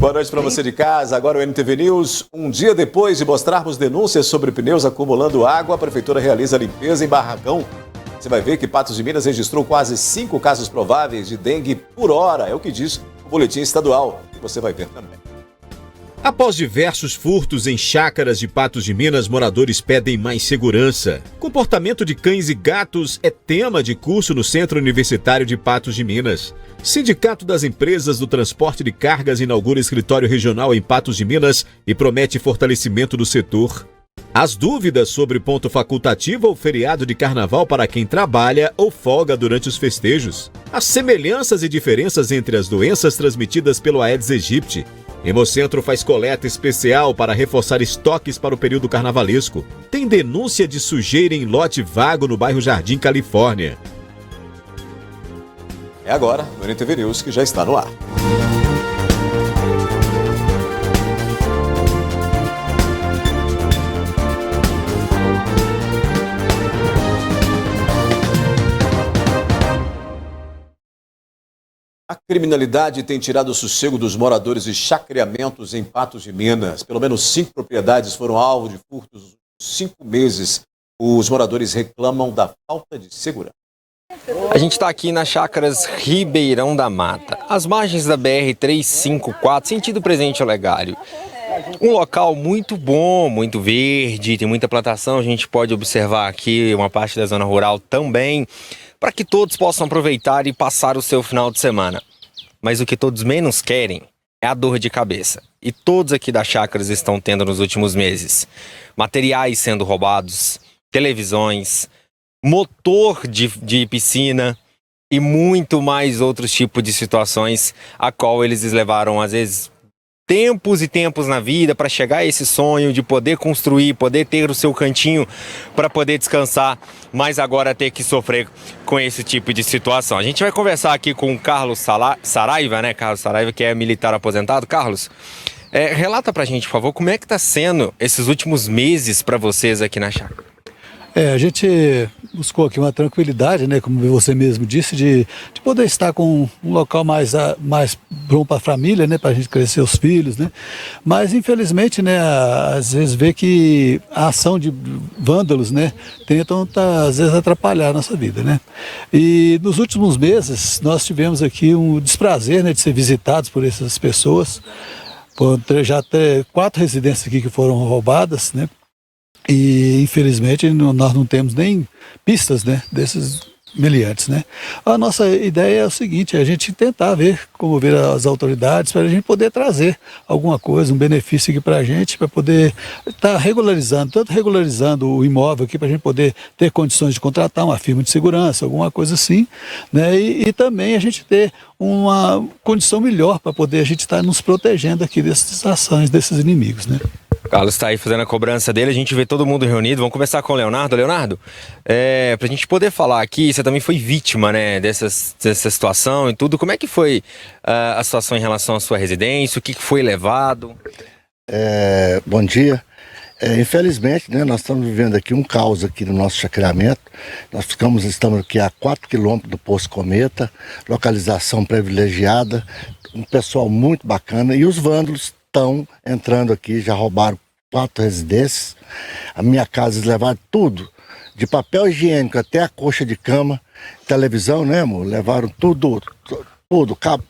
Boa noite para você de casa. Agora o NTV News. Um dia depois de mostrarmos denúncias sobre pneus acumulando água, a Prefeitura realiza limpeza em barracão. Você vai ver que Patos de Minas registrou quase 5 casos prováveis de dengue por hora. É o que diz o boletim estadual. E você vai ver também. Após diversos furtos em chácaras de Patos de Minas, moradores pedem mais segurança. Comportamento de cães e gatos é tema de curso no Centro Universitário de Patos de Minas. Sindicato das Empresas do Transporte de Cargas inaugura escritório regional em Patos de Minas e promete fortalecimento do setor. As dúvidas sobre ponto facultativo ou feriado de carnaval para quem trabalha ou folga durante os festejos. As semelhanças e diferenças entre as doenças transmitidas pelo Aedes aegypti. Hemocentro faz coleta especial para reforçar estoques para o período carnavalesco. Tem denúncia de sujeira em lote vago no bairro Jardim, Califórnia. É agora no NTV News, que já está no ar. A criminalidade tem tirado o sossego dos moradores de chacreamentos em Patos de Minas. Pelo menos 5 propriedades foram alvo de furtos nos 5 meses. Os moradores reclamam da falta de segurança. A gente está aqui nas chácaras Ribeirão da Mata, às margens da BR-354, sentido Presidente Olegário. Um local muito bom, muito verde, tem muita plantação, a gente pode observar aqui uma parte da zona rural também, para que todos possam aproveitar e passar o seu final de semana. Mas o que todos menos querem é a dor de cabeça. E todos aqui das chácaras estão tendo nos últimos meses. Materiais sendo roubados, televisões, motor de piscina e muito mais outros tipos de situações a qual eles levaram, às vezes, tempos e tempos na vida para chegar a esse sonho de poder construir, poder ter o seu cantinho para poder descansar, mas agora ter que sofrer com esse tipo de situação. A gente vai conversar aqui com o Carlos Saraiva, né? Carlos Saraiva, que é militar aposentado. Carlos, relata pra gente, por favor, como é que tá sendo esses últimos meses para vocês aqui na chácara? A gente buscou aqui uma tranquilidade, né, como você mesmo disse, de poder estar com um local mais bom para a família, né, para a gente crescer os filhos, né. Mas infelizmente, né, às vezes vê que a ação de vândalos, né, tentam às vezes atrapalhar a nossa vida, né. E nos últimos meses nós tivemos aqui um desprazer, né, de ser visitados por essas pessoas. Já até 4 residências aqui que foram roubadas, né. E infelizmente nós não temos nem pistas, né, desses meliantes, né. A nossa ideia é o seguinte: a gente tentar comover as autoridades para a gente poder trazer alguma coisa, um benefício aqui para a gente, para poder estar regularizando o imóvel aqui, para a gente poder ter condições de contratar uma firma de segurança, alguma coisa assim, né, e também a gente ter uma condição melhor para poder a gente estar nos protegendo aqui dessas ações, desses inimigos, né. Carlos está aí fazendo a cobrança dele, a gente vê todo mundo reunido. Vamos conversar com o Leonardo. Leonardo, para a gente poder falar aqui, você também foi vítima, né, dessa situação e tudo. Como é que foi a situação em relação à sua residência? O que foi levado? Bom dia. Infelizmente, né, nós estamos vivendo aqui um caos aqui no nosso chacreamento. Nós estamos aqui a 4 quilômetros do Poço Cometa, localização privilegiada, um pessoal muito bacana, e os vândalos estão entrando aqui, já roubaram 4 residências. A minha casa eles levaram tudo, de papel higiênico até a coxa de cama, televisão, né, amor? Levaram tudo, cabo,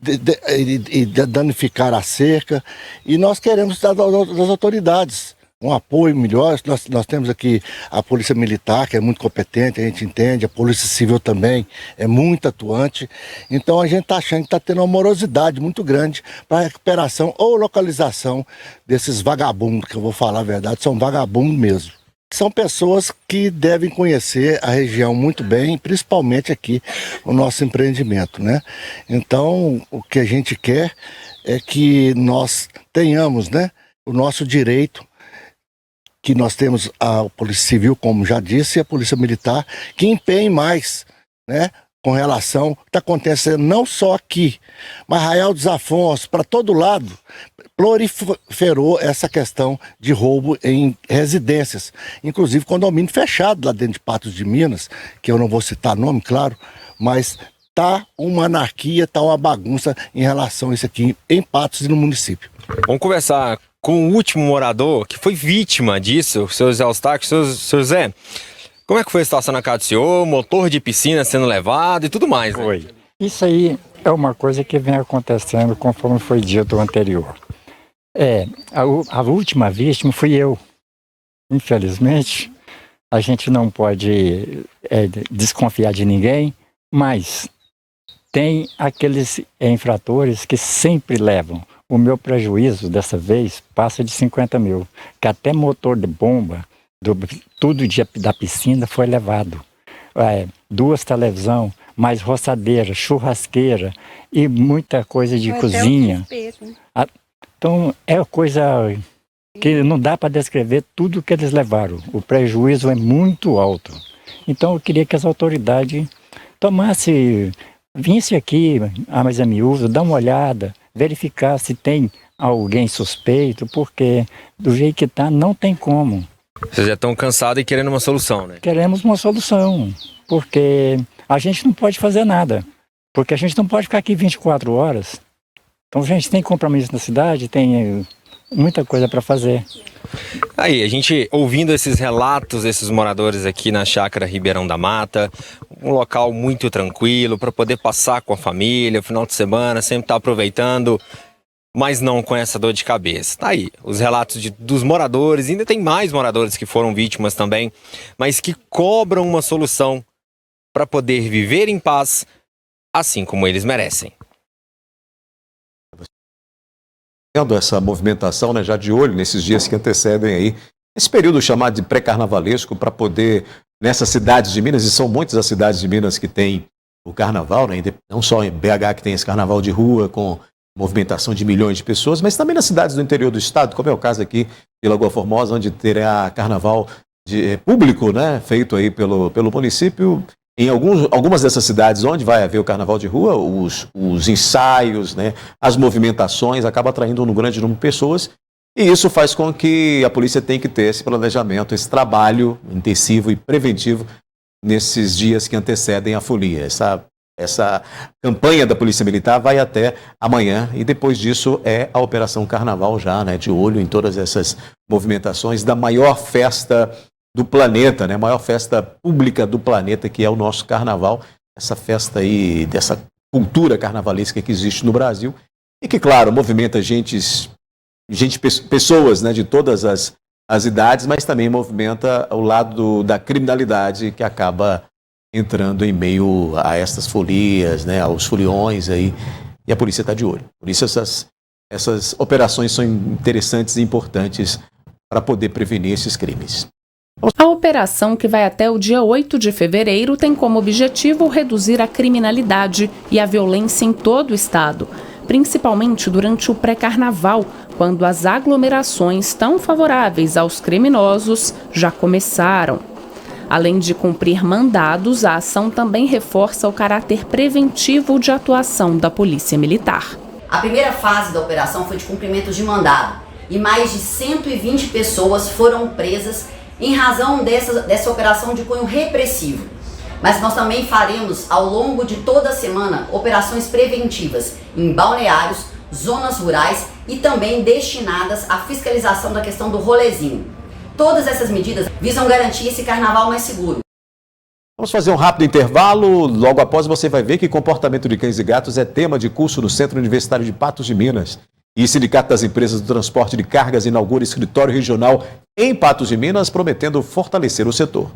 e danificaram a cerca. E nós queremos das autoridades um apoio melhor. Nós temos aqui a Polícia Militar, que é muito competente, a gente entende, a Polícia Civil também é muito atuante. Então a gente está achando que está tendo uma morosidade muito grande para a recuperação ou localização desses vagabundos, que eu vou falar a verdade, são vagabundos mesmo. São pessoas que devem conhecer a região muito bem, principalmente aqui o nosso empreendimento, né? Então o que a gente quer é que nós tenhamos, né, o nosso direito, que nós temos a Polícia Civil, como já disse, e a Polícia Militar, que empenhe mais, né, com relação ao que está acontecendo não só aqui, mas Arraial dos Afonsos, para todo lado, proliferou essa questão de roubo em residências, inclusive condomínio fechado lá dentro de Patos de Minas, que eu não vou citar nome, claro, mas tá uma anarquia, tá uma bagunça em relação a isso aqui em Patos e no município. Vamos conversar com o último morador que foi vítima disso, o seu Zé Eustáquio. Seu Zé, como é que foi a situação na casa do senhor? Motor de piscina sendo levado e tudo mais, né? Foi. Isso aí é uma coisa que vem acontecendo conforme foi dito anterior. A última vítima fui eu. Infelizmente, a gente não pode desconfiar de ninguém, mas tem aqueles infratores que sempre levam. O meu prejuízo dessa vez passa de 50 mil, que até motor de bomba, tudo da piscina foi levado. 2 televisões, mais roçadeira, churrasqueira e muita coisa de cozinha. Então é coisa que não dá para descrever tudo que eles levaram. O prejuízo é muito alto. Então eu queria que as autoridades visse aqui, mais a miúdo, dar uma olhada, verificar se tem alguém suspeito, porque do jeito que está, não tem como. Vocês já estão cansados e querendo uma solução, né? Queremos uma solução, porque a gente não pode fazer nada, porque a gente não pode ficar aqui 24 horas. Então a gente tem compromisso na cidade, tem muita coisa para fazer. Aí, a gente ouvindo esses relatos desses moradores aqui na Chácara Ribeirão da Mata, um local muito tranquilo para poder passar com a família, o final de semana, sempre estar aproveitando, mas não com essa dor de cabeça. Tá aí, os relatos dos moradores, ainda tem mais moradores que foram vítimas também, mas que cobram uma solução para poder viver em paz, assim como eles merecem. Vendo essa movimentação, né, já de olho nesses dias que antecedem aí, esse período chamado de pré-carnavalesco, para poder, nessas cidades de Minas, e são muitas as cidades de Minas que tem o carnaval, né, não só em BH que tem esse carnaval de rua com movimentação de milhões de pessoas, mas também nas cidades do interior do estado, como é o caso aqui de Lagoa Formosa, onde terá carnaval público, né, feito aí pelo município. Em algumas dessas cidades onde vai haver o carnaval de rua, os ensaios, né, as movimentações acabam atraindo um grande número de pessoas, e isso faz com que a polícia tenha que ter esse planejamento, esse trabalho intensivo e preventivo nesses dias que antecedem a folia. Essa campanha da Polícia Militar vai até amanhã, e depois disso é a Operação Carnaval já, né, de olho em todas essas movimentações da maior festa do planeta, né? A maior festa pública do planeta, que é o nosso carnaval, essa festa aí, dessa cultura carnavalesca que existe no Brasil, e que, claro, movimenta pessoas, né, de todas as idades, mas também movimenta o lado da criminalidade, que acaba entrando em meio a essas folias, né, aos foliões aí, e a polícia está de olho. Por isso essas operações são interessantes e importantes para poder prevenir esses crimes. A operação, que vai até o dia 8 de fevereiro, tem como objetivo reduzir a criminalidade e a violência em todo o estado, principalmente durante o pré-carnaval, quando as aglomerações tão favoráveis aos criminosos já começaram. Além de cumprir mandados, a ação também reforça o caráter preventivo de atuação da Polícia Militar. A primeira fase da operação foi de cumprimento de mandado e mais de 120 pessoas foram presas em razão dessa operação de cunho repressivo. Mas nós também faremos, ao longo de toda a semana, operações preventivas em balneários, zonas rurais e também destinadas à fiscalização da questão do rolezinho. Todas essas medidas visam garantir esse carnaval mais seguro. Vamos fazer um rápido intervalo. Logo após você vai ver que comportamento de cães e gatos é tema de curso no Centro Universitário de Patos de Minas. E o Sindicato das Empresas do Transporte de Cargas inaugura escritório regional em Patos de Minas, prometendo fortalecer o setor.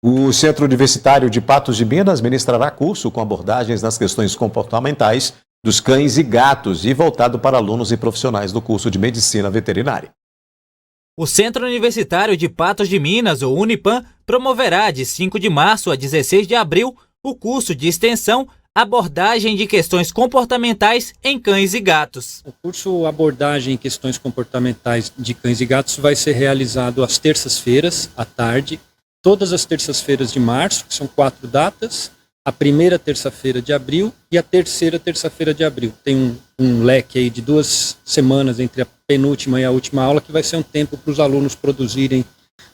O Centro Universitário de Patos de Minas ministrará curso com abordagens nas questões comportamentais dos cães e gatos e voltado para alunos e profissionais do curso de Medicina Veterinária. O Centro Universitário de Patos de Minas, ou Unipam, promoverá de 5 de março a 16 de abril o curso de extensão Abordagem de Questões Comportamentais em Cães e Gatos. O curso Abordagem em Questões Comportamentais de Cães e Gatos vai ser realizado às terças-feiras, à tarde, todas as terças-feiras de março, que são 4 datas, a primeira terça-feira de abril e a terceira terça-feira de abril. Tem um leque aí de 2 semanas entre a penúltima e a última aula, que vai ser um tempo para os alunos produzirem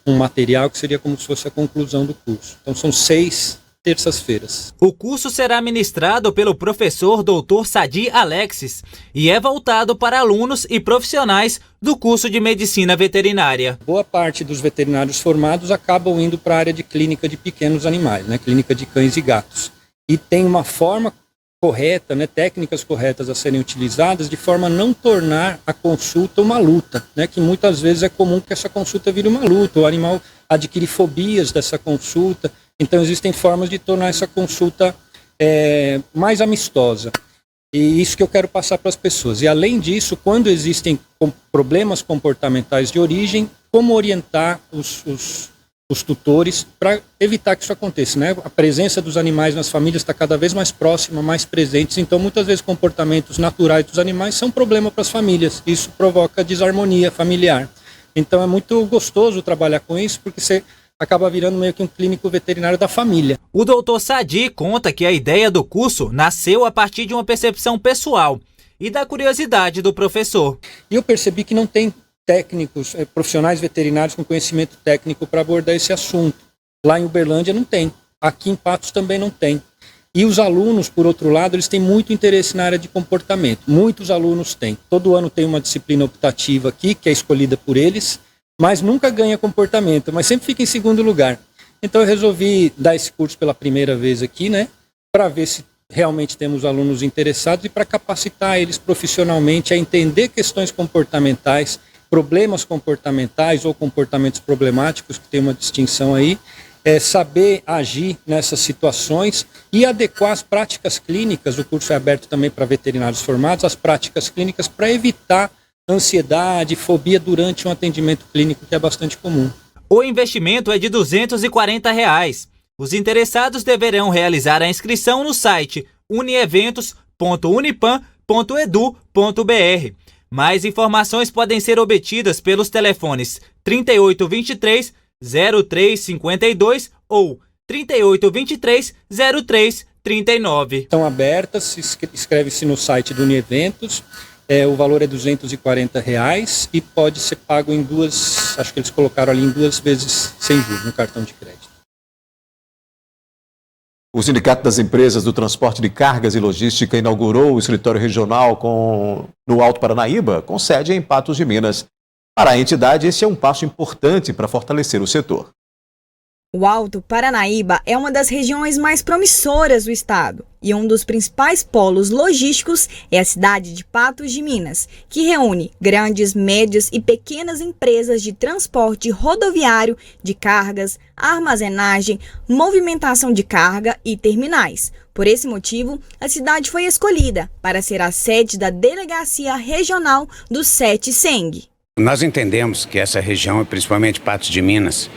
um material que seria como se fosse a conclusão do curso. Então são 6 terças-feiras. O curso será ministrado pelo professor Dr. Sadi Alexis e é voltado para alunos e profissionais do curso de Medicina Veterinária. Boa parte dos veterinários formados acabam indo para a área de clínica de pequenos animais, né? Clínica de cães e gatos. E tem uma forma correta, né? Técnicas corretas a serem utilizadas de forma a não tornar a consulta uma luta, né? Que muitas vezes é comum que essa consulta vire uma luta, o animal adquire fobias dessa consulta. Então existem formas de tornar essa consulta mais amistosa. E isso que eu quero passar para as pessoas. E além disso, quando existem problemas comportamentais de origem, como orientar os tutores para evitar que isso aconteça, né? A presença dos animais nas famílias está cada vez mais próxima, mais presentes. Então muitas vezes comportamentos naturais dos animais são problema para as famílias. Isso provoca desarmonia familiar. Então é muito gostoso trabalhar com isso, porque você acaba virando meio que um clínico veterinário da família. O Dr. Sadi conta que a ideia do curso nasceu a partir de uma percepção pessoal e da curiosidade do professor. E eu percebi que não tem técnicos, profissionais veterinários com conhecimento técnico para abordar esse assunto. Lá em Uberlândia não tem, aqui em Patos também não tem. E os alunos, por outro lado, eles têm muito interesse na área de comportamento. Muitos alunos têm. Todo ano tem uma disciplina optativa aqui, que é escolhida por eles, mas nunca ganha comportamento, mas sempre fica em segundo lugar. Então eu resolvi dar esse curso pela primeira vez aqui, né, para ver se realmente temos alunos interessados e para capacitar eles profissionalmente a entender questões comportamentais, problemas comportamentais ou comportamentos problemáticos, que tem uma distinção aí, saber agir nessas situações e adequar as práticas clínicas. O curso é aberto também para veterinários formados, as práticas clínicas para evitar ansiedade, fobia durante um atendimento clínico, que é bastante comum. O investimento é de R$ 240. Os interessados deverão realizar a inscrição no site unieventos.unipan.edu.br. Mais informações podem ser obtidas pelos telefones 3823-0352 ou 3823-0339. Estão abertas, inscreve-se no site do Unieventos. O valor é R$ 240 e pode ser pago em duas, acho que eles colocaram ali em 2 vezes sem juros no cartão de crédito. O Sindicato das Empresas do Transporte de Cargas e Logística inaugurou o escritório regional no Alto Paranaíba, com sede em Patos de Minas. Para a entidade, esse é um passo importante para fortalecer o setor. O Alto Paranaíba é uma das regiões mais promissoras do estado e um dos principais polos logísticos é a cidade de Patos de Minas, que reúne grandes, médias e pequenas empresas de transporte rodoviário de cargas, armazenagem, movimentação de carga e terminais. Por esse motivo, a cidade foi escolhida para ser a sede da Delegacia Regional do SETSENG. Nós entendemos que essa região, principalmente Patos de Minas,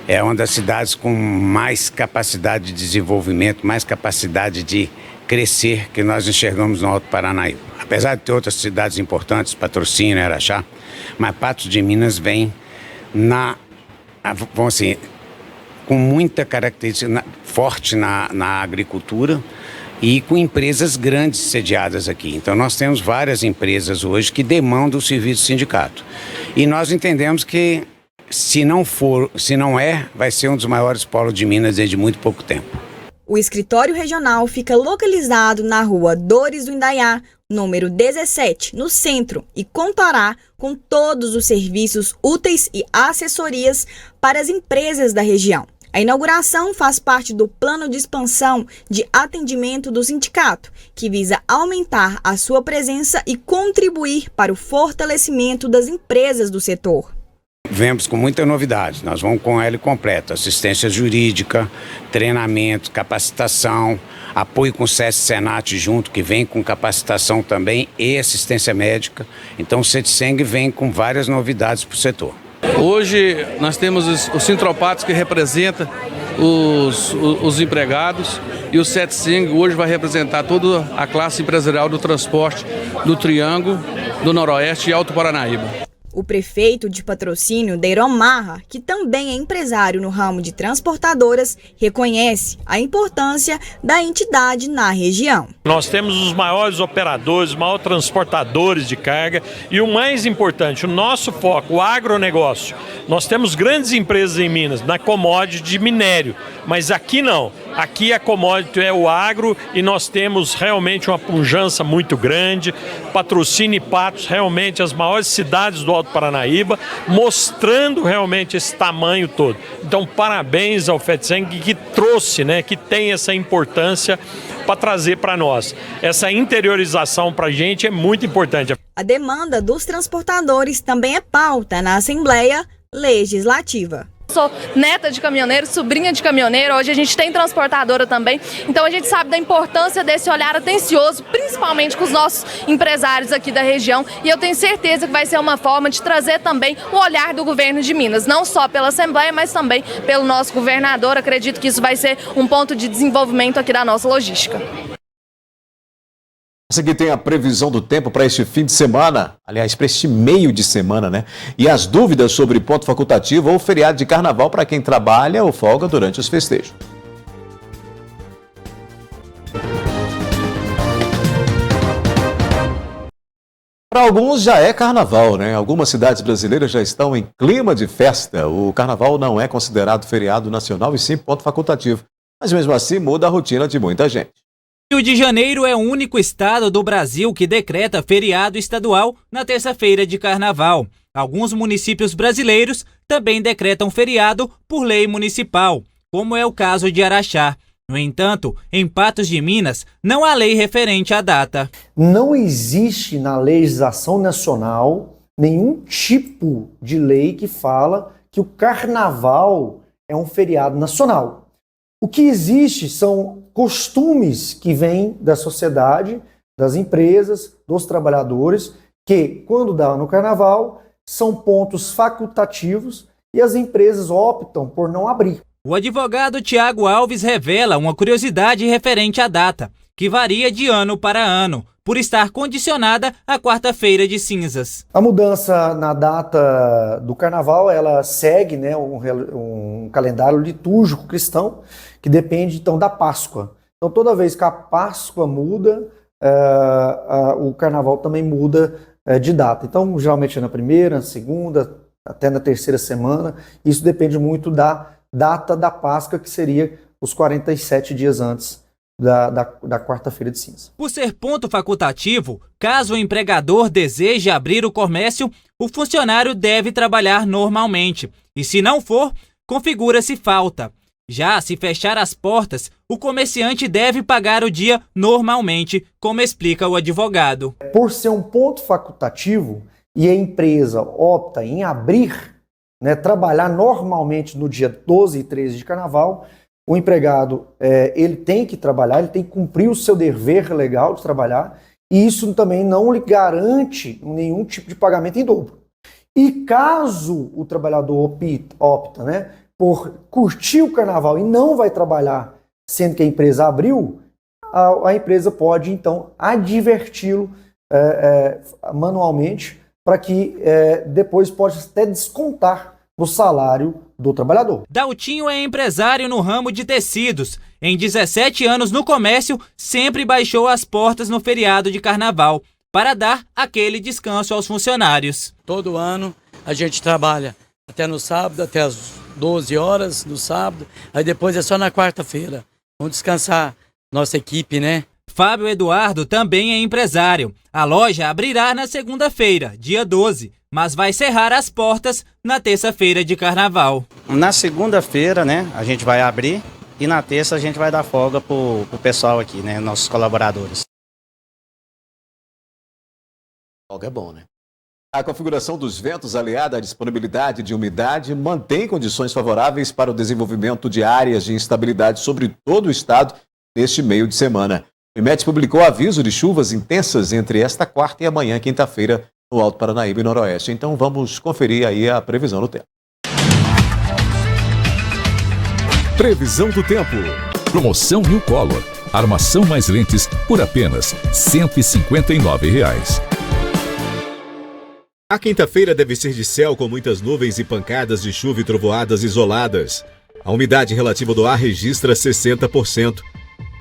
é uma das cidades com mais capacidade de desenvolvimento, mais capacidade de crescer que nós enxergamos no Alto Paranaíba. Apesar de ter outras cidades importantes, Patrocínio, Araxá, mas Patos de Minas vem vamos assim, com muita característica forte na agricultura e com empresas grandes sediadas aqui. Então nós temos várias empresas hoje que demandam o serviço do sindicato. E nós entendemos que se não é, vai ser um dos maiores polos de Minas desde muito pouco tempo. O escritório regional fica localizado na rua Dores do Indaiá, número 17, no centro, e contará com todos os serviços úteis e assessorias para as empresas da região. A inauguração faz parte do plano de expansão de atendimento do sindicato, que visa aumentar a sua presença e contribuir para o fortalecimento das empresas do setor. Vemos com muita novidade, nós vamos com L completo, assistência jurídica, treinamento, capacitação, apoio com o SESC-Senat junto, que vem com capacitação também e assistência médica. Então o SETSENG vem com várias novidades para o setor. Hoje nós temos os Sintropatos, que representa os empregados, e o SETSENG hoje vai representar toda a classe empresarial do transporte do Triângulo, do Noroeste e Alto Paranaíba. O prefeito de Patrocínio, Deiron Marra, que também é empresário no ramo de transportadoras, reconhece a importância da entidade na região. Nós temos os maiores operadores, os maiores transportadores de carga e o mais importante, o nosso foco, o agronegócio. Nós temos grandes empresas em Minas, na commodity de minério, mas aqui não. Aqui a commodity é o agro e nós temos realmente uma pujança muito grande. Patrocínio e Patos, realmente as maiores cidades do Alto Paranaíba, mostrando realmente esse tamanho todo. Então, parabéns ao FETSENG que trouxe, que tem essa importância para trazer para nós. Essa interiorização para a gente é muito importante. A demanda dos transportadores também é pauta na Assembleia Legislativa. Sou neta de caminhoneiro, sobrinha de caminhoneiro, hoje a gente tem transportadora também, então a gente sabe da importância desse olhar atencioso, principalmente com os nossos empresários aqui da região, e eu tenho certeza que vai ser uma forma de trazer também o olhar do governo de Minas, não só pela Assembleia, mas também pelo nosso governador. Acredito que isso vai ser um ponto de desenvolvimento aqui da nossa logística. Essa aqui tem a previsão do tempo para este fim de semana, aliás, para este meio de semana, né? E as dúvidas sobre ponto facultativo ou feriado de carnaval para quem trabalha ou folga durante os festejos. Para alguns já é carnaval, né? Algumas cidades brasileiras já estão em clima de festa. O carnaval não é considerado feriado nacional e sim ponto facultativo. Mas mesmo assim muda a rotina de muita gente. Rio de Janeiro é o único estado do Brasil que decreta feriado estadual na terça-feira de carnaval. Alguns municípios brasileiros também decretam feriado por lei municipal, como é o caso de Araxá. No entanto, em Patos de Minas, não há lei referente à data. Não existe na legislação nacional nenhum tipo de lei que fala que o carnaval é um feriado nacional. O que existe são costumes que vêm da sociedade, das empresas, dos trabalhadores, que, quando dá no carnaval, são pontos facultativos e as empresas optam por não abrir. O advogado Tiago Alves revela uma curiosidade referente à data, que varia de ano para ano, por estar condicionada à quarta-feira de cinzas. A mudança na data do carnaval, ela segue um calendário litúrgico cristão, que depende então da Páscoa. Então toda vez que a Páscoa muda, o carnaval também muda de data. Então geralmente é na primeira, na segunda, até na terceira semana. Isso depende muito da data da Páscoa, que seria os 47 dias antes da quarta-feira de cinza. Por ser ponto facultativo, caso o empregador deseje abrir o comércio, o funcionário deve trabalhar normalmente. E se não for, configura-se falta. Já se fechar as portas, o comerciante deve pagar o dia normalmente, como explica o advogado. Por ser um ponto facultativo e a empresa opta em abrir, trabalhar normalmente no dia 12 e 13 de carnaval, o empregado ele tem que trabalhar, ele tem que cumprir o seu dever legal de trabalhar, e isso também não lhe garante nenhum tipo de pagamento em dobro. E caso o trabalhador opta por curtir o carnaval e não vai trabalhar, sendo que a empresa abriu, a empresa pode então adverti-lo manualmente, para que depois pode até descontar no salário do trabalhador. Daltinho é empresário no ramo de tecidos. Em 17 anos no comércio, sempre baixou as portas no feriado de carnaval, para dar aquele descanso aos funcionários. Todo ano a gente trabalha até no sábado, até as 12 horas no sábado, aí depois é só na quarta-feira. Vamos descansar nossa equipe, Fábio Eduardo também é empresário. A loja abrirá na segunda-feira, dia 12, mas vai cerrar as portas na terça-feira de carnaval. Na segunda-feira, a gente vai abrir e na terça a gente vai dar folga pro pessoal aqui, nossos colaboradores. Folga é bom, A configuração dos ventos aliada à disponibilidade de umidade mantém condições favoráveis para o desenvolvimento de áreas de instabilidade sobre todo o estado neste meio de semana. O IMET publicou aviso de chuvas intensas entre esta quarta e amanhã, quinta-feira, no Alto Paranaíba e Noroeste. Então vamos conferir aí a previsão do tempo. Previsão do tempo. Promoção Rio Color. Armação mais lentes por apenas R$ 159. A quinta-feira deve ser de céu com muitas nuvens e pancadas de chuva e trovoadas isoladas. A umidade relativa do ar registra 60%.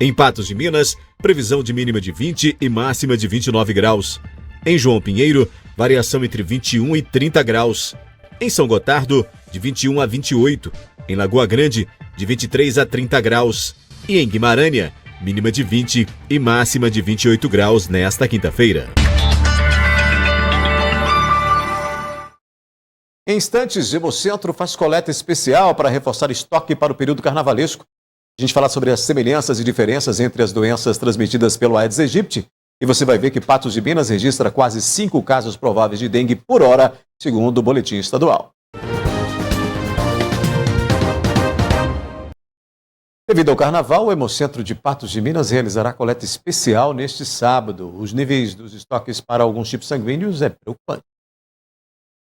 Em Patos de Minas, previsão de mínima de 20 e máxima de 29 graus. Em João Pinheiro, variação entre 21 e 30 graus. Em São Gotardo, de 21 a 28. Em Lagoa Grande, de 23 a 30 graus. E em Guimarães, mínima de 20 e máxima de 28 graus nesta quinta-feira. Em instantes, Hemocentro faz coleta especial para reforçar estoque para o período carnavalesco. A gente fala sobre as semelhanças e diferenças entre as doenças transmitidas pelo Aedes aegypti. E você vai ver que Patos de Minas registra quase 5 casos prováveis de dengue por hora, segundo o boletim estadual. Devido ao carnaval, o Hemocentro de Patos de Minas realizará coleta especial neste sábado. Os níveis dos estoques para alguns tipos sanguíneos é preocupante.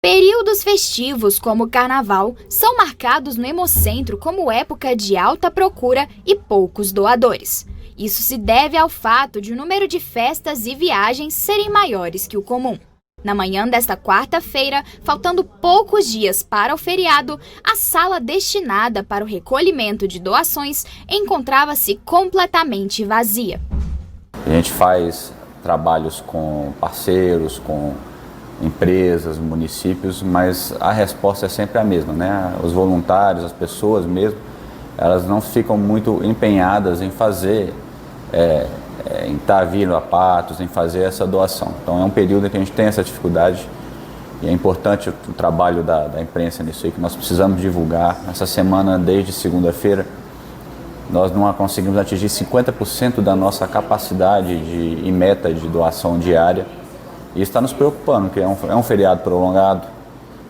Períodos festivos, como o Carnaval, são marcados no Hemocentro como época de alta procura e poucos doadores. Isso se deve ao fato de o número de festas e viagens serem maiores que o comum. Na manhã desta quarta-feira, faltando poucos dias para o feriado, a sala destinada para o recolhimento de doações encontrava-se completamente vazia. A gente faz trabalhos com parceiros, com empresas, municípios, mas a resposta é sempre a mesma, né? Os voluntários, as pessoas mesmo, elas não ficam muito empenhadas em fazer, em estar vindo a Patos, em fazer essa doação. Então é um período em que a gente tem essa dificuldade e é importante o trabalho da imprensa nisso aí, que nós precisamos divulgar. Essa semana, desde segunda-feira, nós não conseguimos atingir 50% da nossa capacidade e meta de doação diária. E está nos preocupando, porque é um feriado prolongado.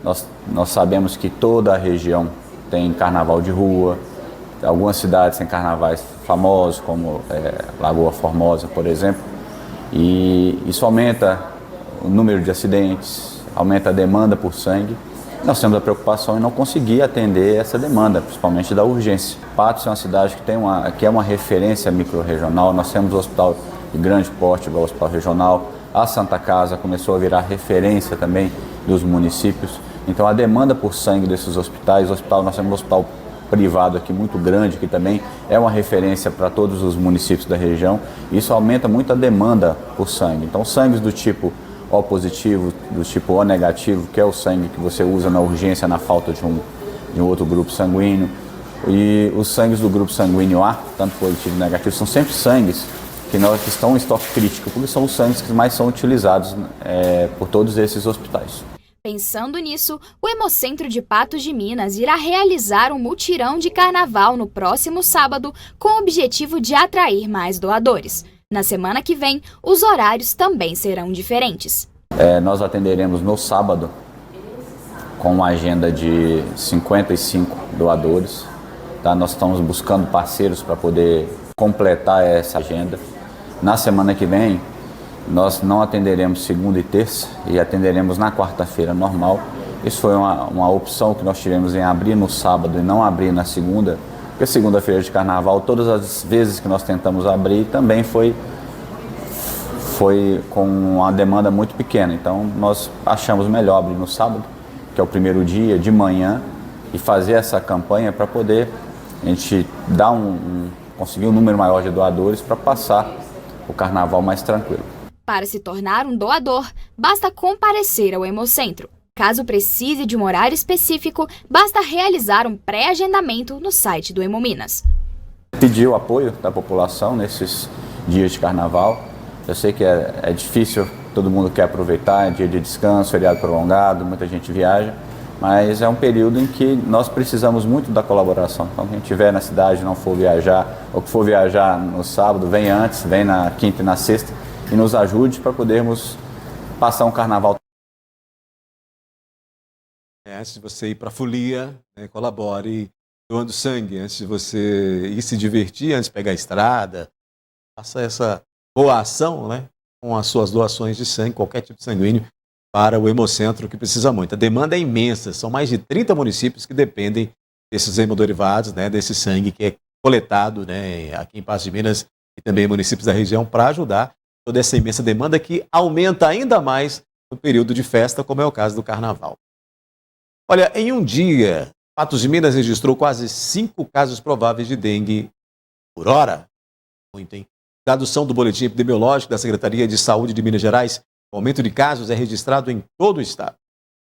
Nós sabemos que toda a região tem carnaval de rua, algumas cidades têm carnavais famosos, como Lagoa Formosa, por exemplo. E isso aumenta o número de acidentes, aumenta a demanda por sangue. Nós temos a preocupação em não conseguir atender essa demanda, principalmente da urgência. Patos é uma cidade que é uma referência microrregional. Nós temos um hospital de grande porte, igual o Hospital Regional. A Santa Casa começou a virar referência também dos municípios. Então a demanda por sangue desses hospitais, nós temos um hospital privado aqui muito grande, que também é uma referência para todos os municípios da região. Isso aumenta muito a demanda por sangue. Então sangues do tipo O positivo, do tipo O negativo, que é o sangue que você usa na urgência na falta de um outro grupo sanguíneo. E os sangues do grupo sanguíneo A, tanto positivo e negativo, são sempre sangues que estão em estoque crítico, porque são os sangues que mais são utilizados por todos esses hospitais. Pensando nisso, o Hemocentro de Patos de Minas irá realizar um mutirão de carnaval no próximo sábado com o objetivo de atrair mais doadores. Na semana que vem, os horários também serão diferentes. Nós atenderemos no sábado com uma agenda de 55 doadores. Tá? Nós estamos buscando parceiros para poder completar essa agenda. Na semana que vem, nós não atenderemos segunda e terça e atenderemos na quarta-feira normal. Isso foi uma opção que nós tivemos em abrir no sábado e não abrir na segunda, porque segunda-feira de carnaval, todas as vezes que nós tentamos abrir, também foi com uma demanda muito pequena. Então, nós achamos melhor abrir no sábado, que é o primeiro dia, de manhã, e fazer essa campanha para poder a gente dar conseguir um número maior de doadores para passar o carnaval mais tranquilo. Para se tornar um doador, basta comparecer ao Hemocentro. Caso precise de um horário específico, basta realizar um pré-agendamento no site do Hemominas. Pedir o apoio da população nesses dias de carnaval. Eu sei que é difícil, todo mundo quer aproveitar, é dia de descanso, feriado prolongado, muita gente viaja, mas é um período em que nós precisamos muito da colaboração. Então, quem estiver na cidade, não for viajar, ou que for viajar no sábado, vem antes, vem na quinta e na sexta, e nos ajude para podermos passar um carnaval. Antes de você ir para a folia, colabore doando sangue. Antes de você ir se divertir, antes de pegar a estrada, faça essa boa ação, com as suas doações de sangue, qualquer tipo de sanguíneo, para o Hemocentro, que precisa muito. A demanda é imensa, são mais de 30 municípios que dependem desses hemoderivados, desse sangue que é coletado aqui em Patos de Minas e também municípios da região, para ajudar toda essa imensa demanda que aumenta ainda mais no período de festa, como é o caso do Carnaval. Olha, em um dia, Patos de Minas registrou quase 5 casos prováveis de dengue por hora. Muito, hein? Dados são do boletim epidemiológico da Secretaria de Saúde de Minas Gerais. O aumento de casos é registrado em todo o estado.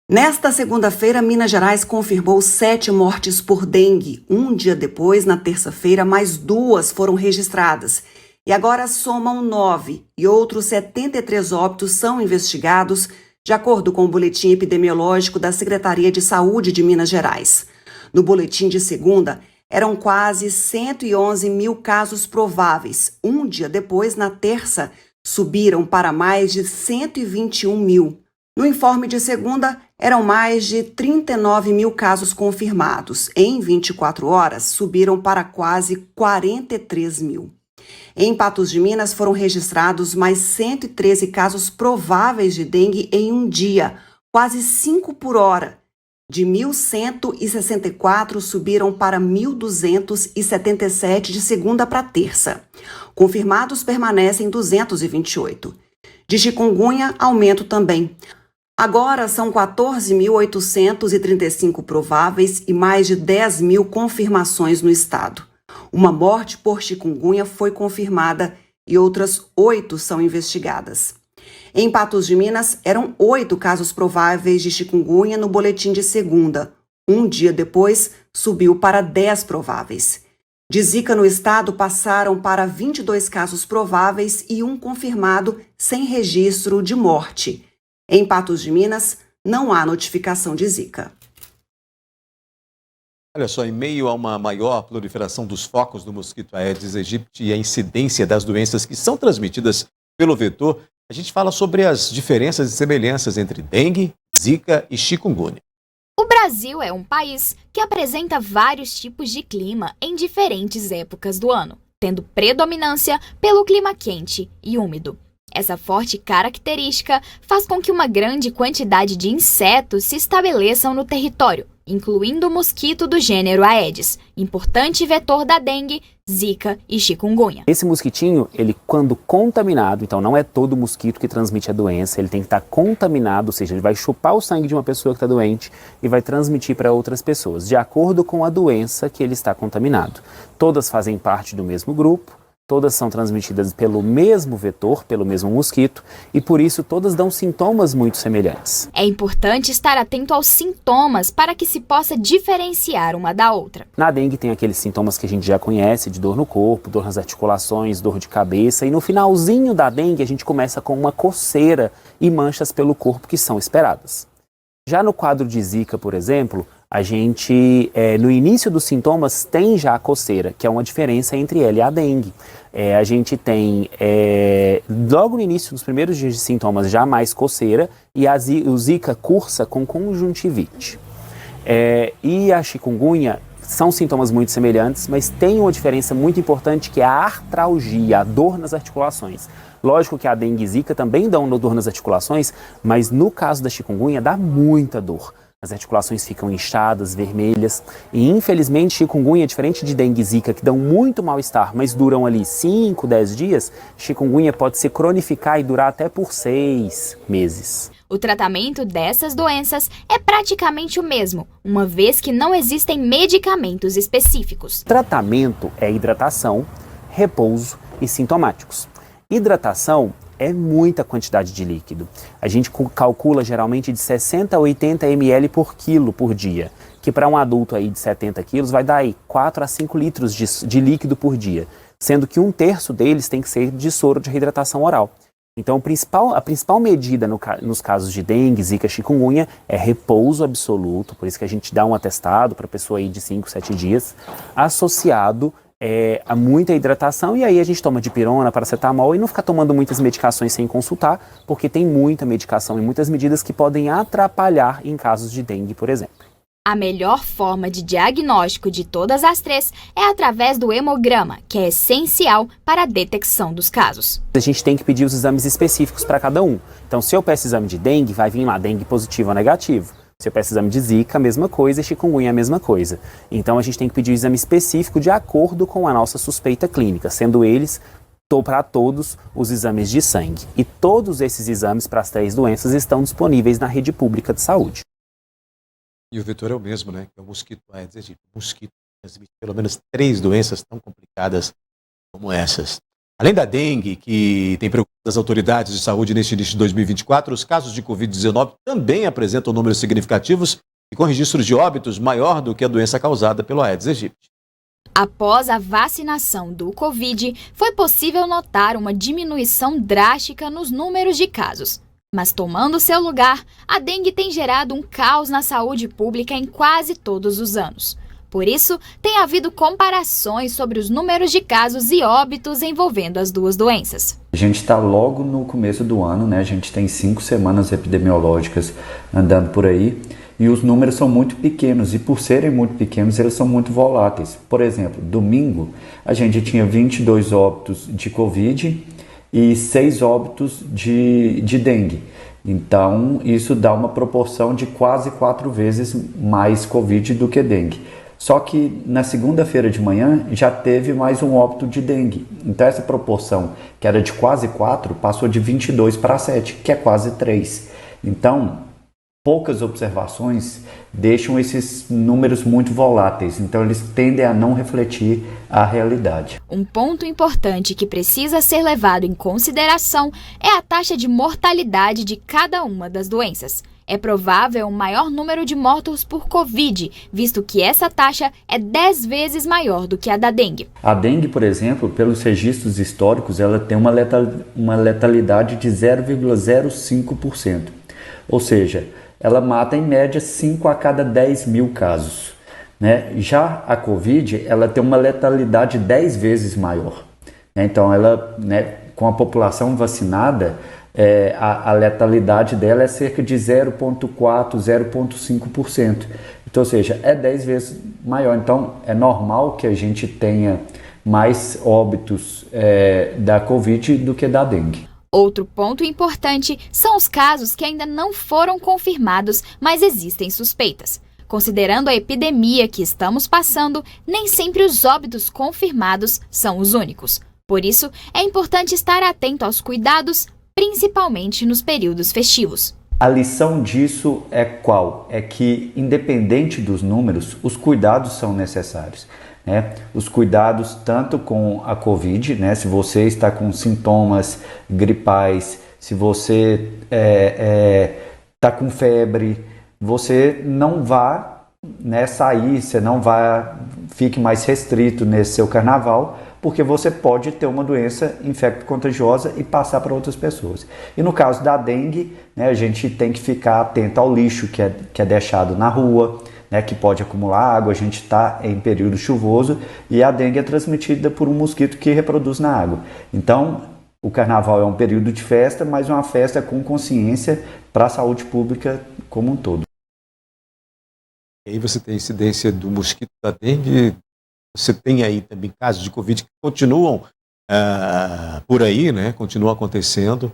Nesta segunda-feira, Minas Gerais confirmou 7 mortes por dengue. Um dia depois, na terça-feira, mais 2 foram registradas. E agora somam 9 e outros 73 óbitos são investigados, de acordo com o boletim epidemiológico da Secretaria de Saúde de Minas Gerais. No boletim de segunda, eram quase 111 mil casos prováveis. Um dia depois, na terça, subiram para mais de 121 mil. No informe de segunda, eram mais de 39 mil casos confirmados. Em 24 horas, subiram para quase 43 mil. Em Patos de Minas, foram registrados mais 113 casos prováveis de dengue em um dia, quase 5 por hora. De 1.164 subiram para 1.277 de segunda para terça. Confirmados permanecem 228. De chikungunya, aumento também. Agora são 14.835 prováveis e mais de 10 mil confirmações no estado. Uma morte por chikungunya foi confirmada e outras 8 são investigadas. Em Patos de Minas, eram 8 casos prováveis de chikungunya no boletim de segunda. Um dia depois, subiu para 10 prováveis. De Zika no estado, passaram para 22 casos prováveis e 1 confirmado sem registro de morte. Em Patos de Minas, não há notificação de Zika. Olha só, em meio a uma maior proliferação dos focos do mosquito Aedes aegypti e a incidência das doenças que são transmitidas pelo vetor, a gente fala sobre as diferenças e semelhanças entre dengue, zika e chikungunya. O Brasil é um país que apresenta vários tipos de clima em diferentes épocas do ano, tendo predominância pelo clima quente e úmido. Essa forte característica faz com que uma grande quantidade de insetos se estabeleçam no território, incluindo o mosquito do gênero Aedes, importante vetor da dengue, zika e chikungunya. Esse mosquitinho, ele quando contaminado, então não é todo mosquito que transmite a doença, ele tem que estar contaminado, ou seja, ele vai chupar o sangue de uma pessoa que está doente e vai transmitir para outras pessoas, de acordo com a doença que ele está contaminado. Todas fazem parte do mesmo grupo. Todas são transmitidas pelo mesmo vetor, pelo mesmo mosquito, e por isso todas dão sintomas muito semelhantes. É importante estar atento aos sintomas para que se possa diferenciar uma da outra. Na dengue tem aqueles sintomas que a gente já conhece, de dor no corpo, dor nas articulações, dor de cabeça, e no finalzinho da dengue a gente começa com uma coceira e manchas pelo corpo que são esperadas. Já no quadro de zika, por exemplo, a gente, no início dos sintomas, tem já a coceira, que é uma diferença entre ela e a dengue. A gente tem, logo no início dos primeiros dias de sintomas, já mais coceira, e o zika cursa com conjuntivite. E a chikungunya são sintomas muito semelhantes, mas tem uma diferença muito importante, que é a artralgia, a dor nas articulações. Lógico que a dengue e zika também dão dor nas articulações, mas no caso da chikungunya dá muita dor. As articulações ficam inchadas, vermelhas, e infelizmente chikungunya, diferente de dengue e zika, que dão muito mal-estar, mas duram ali 5, 10 dias, chikungunya pode se cronificar e durar até por 6 meses. O tratamento dessas doenças é praticamente o mesmo, uma vez que não existem medicamentos específicos. O tratamento é hidratação, repouso e sintomáticos. Hidratação é muita quantidade de líquido. A gente calcula geralmente de 60 a 80 ml por quilo por dia, que para um adulto aí de 70 quilos vai dar aí 4 a 5 litros de líquido por dia, sendo que 1/3 deles tem que ser de soro de reidratação oral. Então a principal medida nos casos de dengue, zika, chikungunya é repouso absoluto, por isso que a gente dá um atestado para a pessoa aí de 5, 7 dias, associado a muita hidratação, e aí a gente toma dipirona, paracetamol e não ficar tomando muitas medicações sem consultar, porque tem muita medicação e muitas medidas que podem atrapalhar em casos de dengue, por exemplo. A melhor forma de diagnóstico de todas as 3 é através do hemograma, que é essencial para a detecção dos casos. A gente tem que pedir os exames específicos para cada um. Então, se eu peço exame de dengue, vai vir lá dengue positivo ou negativo. Se eu peço exame de zika, a mesma coisa, e chikungunya, a mesma coisa. Então a gente tem que pedir o exame específico de acordo com a nossa suspeita clínica, sendo eles para todos os exames de sangue. E todos esses exames para as 3 doenças estão disponíveis na rede pública de saúde. E o vetor é o mesmo, né? Que é o mosquito Aedes aegypti. O mosquito transmite pelo menos 3 doenças tão complicadas como essas. Além da dengue, que tem preocupado as autoridades de saúde neste início de 2024, os casos de Covid-19 também apresentam números significativos e com registros de óbitos maior do que a doença causada pelo Aedes aegypti. Após a vacinação do Covid, foi possível notar uma diminuição drástica nos números de casos. Mas tomando seu lugar, a dengue tem gerado um caos na saúde pública em quase todos os anos. Por isso, tem havido comparações sobre os números de casos e óbitos envolvendo as duas doenças. A gente está logo no começo do ano, né? A gente tem 5 semanas epidemiológicas andando por aí e os números são muito pequenos e por serem muito pequenos, eles são muito voláteis. Por exemplo, domingo a gente tinha 22 óbitos de Covid e 6 óbitos de dengue. Então, isso dá uma proporção de quase 4 vezes mais Covid do que dengue. Só que na segunda-feira de manhã já teve mais um óbito de dengue. Então essa proporção, que era de quase 4, passou de 22 para 7, que é quase 3. Então, poucas observações deixam esses números muito voláteis. Então eles tendem a não refletir a realidade. Um ponto importante que precisa ser levado em consideração é a taxa de mortalidade de cada uma das doenças. É provável um maior número de mortos por Covid, visto que essa taxa é 10 vezes maior do que a da dengue. A dengue, por exemplo, pelos registros históricos, ela tem uma letalidade de 0,05%. Ou seja, ela mata em média 5 a cada 10 mil casos. Né? Já a Covid, ela tem uma letalidade 10 vezes maior. Então, ela, com a população vacinada, a letalidade dela é cerca de 0,4%, 0,5%. Então, ou seja, é 10 vezes maior. Então, é normal que a gente tenha mais óbitos da Covid do que da dengue. Outro ponto importante são os casos que ainda não foram confirmados, mas existem suspeitas. Considerando a epidemia que estamos passando, nem sempre os óbitos confirmados são os únicos. Por isso, é importante estar atento aos cuidados, principalmente nos períodos festivos. A lição disso é qual? É que, independente dos números, os cuidados são necessários. Né? Os cuidados tanto com a Covid, né? Se você está com sintomas gripais, se você está com febre, você não vai sair, você não fique mais restrito nesse seu carnaval, porque você pode ter uma doença infecto-contagiosa e passar para outras pessoas. E no caso da dengue, né, a gente tem que ficar atento ao lixo que é deixado na rua, né, que pode acumular água. A gente está em período chuvoso e a dengue é transmitida por um mosquito que reproduz na água. Então, o carnaval é um período de festa, mas uma festa com consciência para a saúde pública como um todo. E aí você tem a incidência do mosquito da dengue. Você tem aí também casos de Covid que continuam por aí, né? Continuam acontecendo.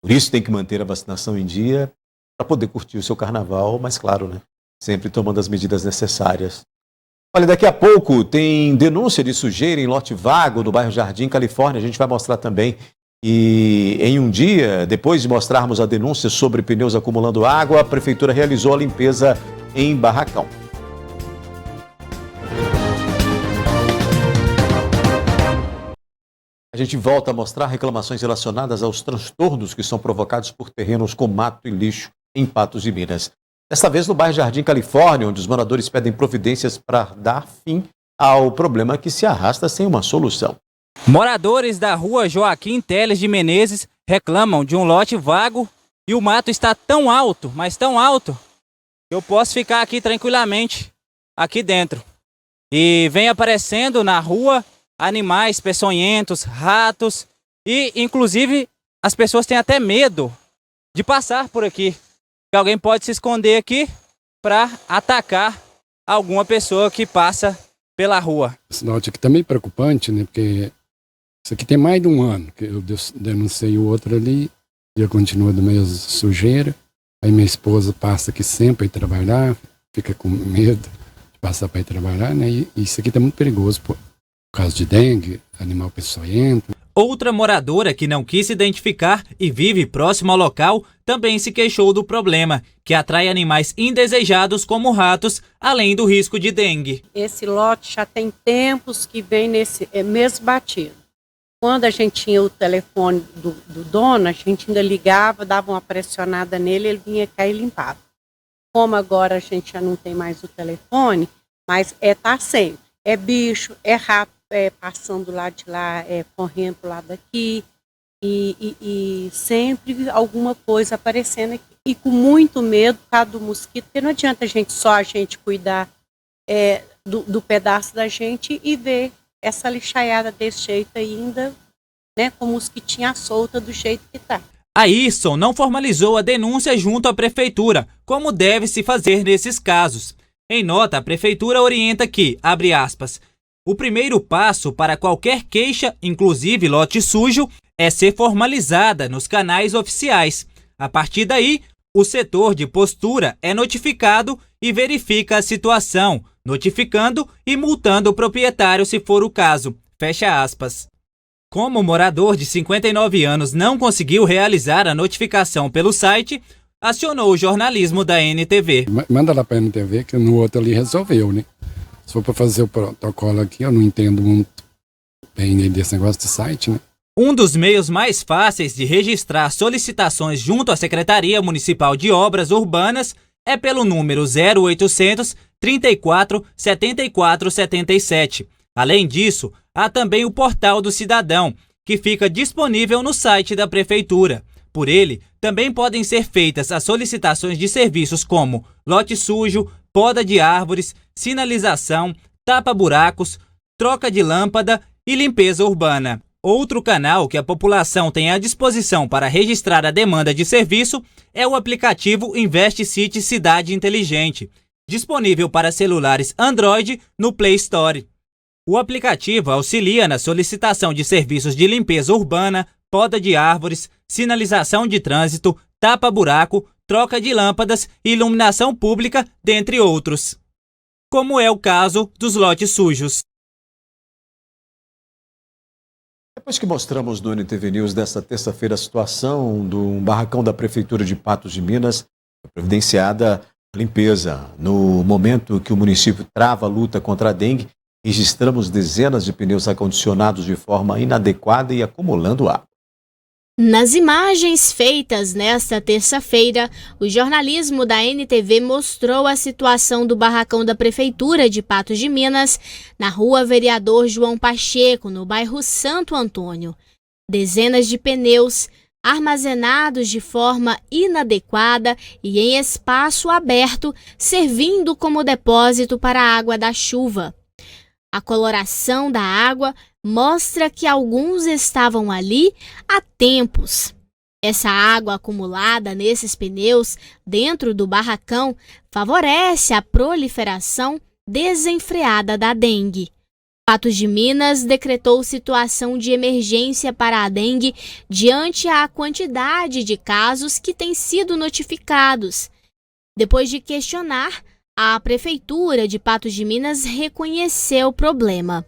Por isso tem que manter a vacinação em dia para poder curtir o seu carnaval, mas claro, né? Sempre tomando as medidas necessárias. Olha, daqui a pouco tem denúncia de sujeira em lote vago no bairro Jardim, Califórnia. A gente vai mostrar também. E em um dia, depois de mostrarmos a denúncia sobre pneus acumulando água, a prefeitura realizou a limpeza em barracão. A gente volta a mostrar reclamações relacionadas aos transtornos que são provocados por terrenos com mato e lixo em Patos de Minas. Desta vez no bairro Jardim, Califórnia, onde os moradores pedem providências para dar fim ao problema que se arrasta sem uma solução. Moradores da rua Joaquim Teles de Menezes reclamam de um lote vago e o mato está tão alto, mas tão alto, que eu posso ficar aqui tranquilamente, aqui dentro. E vem aparecendo na rua animais peçonhentos, ratos e, inclusive, as pessoas têm até medo de passar por aqui. Que alguém pode se esconder aqui para atacar alguma pessoa que passa pela rua. Esse lote aqui tá meio preocupante, né? Porque isso aqui tem mais de um ano que eu denunciei o outro ali e eu continuo do meio sujeira. Aí minha esposa passa aqui sempre para ir trabalhar, fica com medo de passar para ir trabalhar, né? E isso aqui tá muito perigoso, por causa de dengue, animal peçonhento. Outra moradora que não quis se identificar e vive próximo ao local também se queixou do problema, que atrai animais indesejados como ratos, além do risco de dengue. Esse lote já tem tempos que vem nesse mesmo batido. Quando a gente tinha o telefone do dono, a gente ainda ligava, dava uma pressionada nele, ele vinha cá e limpava. Como agora a gente já não tem mais o telefone, mas tá sempre. É bicho, é rato, passando lá de lá, correndo pro lado daqui, e sempre alguma coisa aparecendo aqui. E com muito medo por causa do mosquito, porque não adianta a gente cuidar do pedaço da gente e ver essa lixaiada desse jeito ainda, né, com mosquitinha solta do jeito que tá. A Isson não formalizou a denúncia junto à prefeitura, como deve se fazer nesses casos. Em nota, a prefeitura orienta que, abre aspas, o primeiro passo para qualquer queixa, inclusive lote sujo, é ser formalizada nos canais oficiais. A partir daí, o setor de postura é notificado e verifica a situação, notificando e multando o proprietário se for o caso. Fecha aspas. Como o morador de 59 anos não conseguiu realizar a notificação pelo site, acionou o jornalismo da NTV. Manda lá para a NTV que no outro ali resolveu, né? Se for para fazer o protocolo aqui, eu não entendo muito bem desse negócio de site, né? Um dos meios mais fáceis de registrar solicitações junto à Secretaria Municipal de Obras Urbanas é pelo número 0800 34 74 77. Além disso, há também o Portal do Cidadão, que fica disponível no site da Prefeitura. Por ele, também podem ser feitas as solicitações de serviços como lote sujo, poda de árvores, sinalização, tapa-buracos, troca de lâmpada e limpeza urbana. Outro canal que a população tem à disposição para registrar a demanda de serviço é o aplicativo InvestiCity Cidade Inteligente, disponível para celulares Android no Play Store. O aplicativo auxilia na solicitação de serviços de limpeza urbana, poda de árvores, sinalização de trânsito, tapa-buraco, troca de lâmpadas e iluminação pública, dentre outros. Como é o caso dos lotes sujos. Depois que mostramos no NTV News desta terça-feira a situação do barracão da Prefeitura de Patos de Minas, providenciada a limpeza. No momento que o município trava a luta contra a dengue, registramos dezenas de pneus acondicionados de forma inadequada e acumulando água. Nas imagens feitas nesta terça-feira, o jornalismo da NTV mostrou a situação do barracão da Prefeitura de Patos de Minas, na rua Vereador João Pacheco, no bairro Santo Antônio. Dezenas de pneus armazenados de forma inadequada e em espaço aberto, servindo como depósito para a água da chuva. A coloração da água mostra que alguns estavam ali há tempos. Essa água acumulada nesses pneus dentro do barracão favorece a proliferação desenfreada da dengue. Patos de Minas decretou situação de emergência para a dengue diante a quantidade de casos que têm sido notificados. Depois de questionar, a Prefeitura de Patos de Minas reconheceu o problema.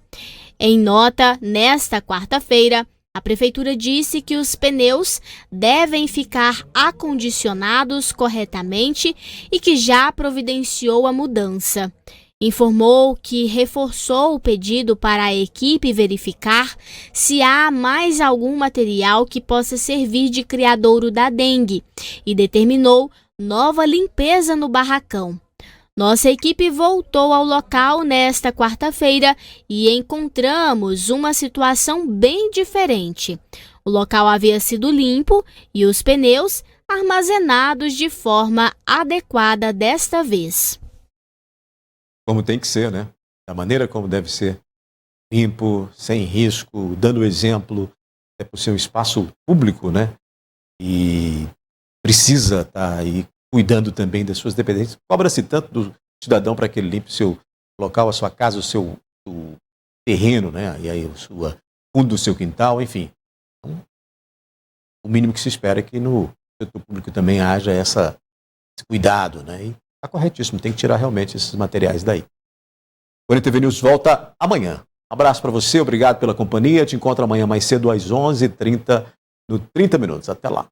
Em nota, nesta quarta-feira, a Prefeitura disse que os pneus devem ficar acondicionados corretamente e que já providenciou a mudança. Informou que reforçou o pedido para a equipe verificar se há mais algum material que possa servir de criadouro da dengue e determinou nova limpeza no barracão. Nossa equipe voltou ao local nesta quarta-feira e encontramos uma situação bem diferente. O local havia sido limpo e os pneus armazenados de forma adequada desta vez. Como tem que ser, né? Da maneira como deve ser. Limpo, sem risco, dando exemplo. É por ser um espaço público, né? E precisa estar aí cuidando também das suas dependências. Cobra-se tanto do cidadão para que ele limpe o seu local, a sua casa, o terreno, né? E aí o fundo do seu quintal, enfim. Então, o mínimo que se espera é que no setor público também haja esse cuidado, né? E está corretíssimo, tem que tirar realmente esses materiais daí. O NTV News volta amanhã. Abraço para você, obrigado pela companhia. Te encontro amanhã mais cedo às 11h30 no 30 Minutos. Até lá.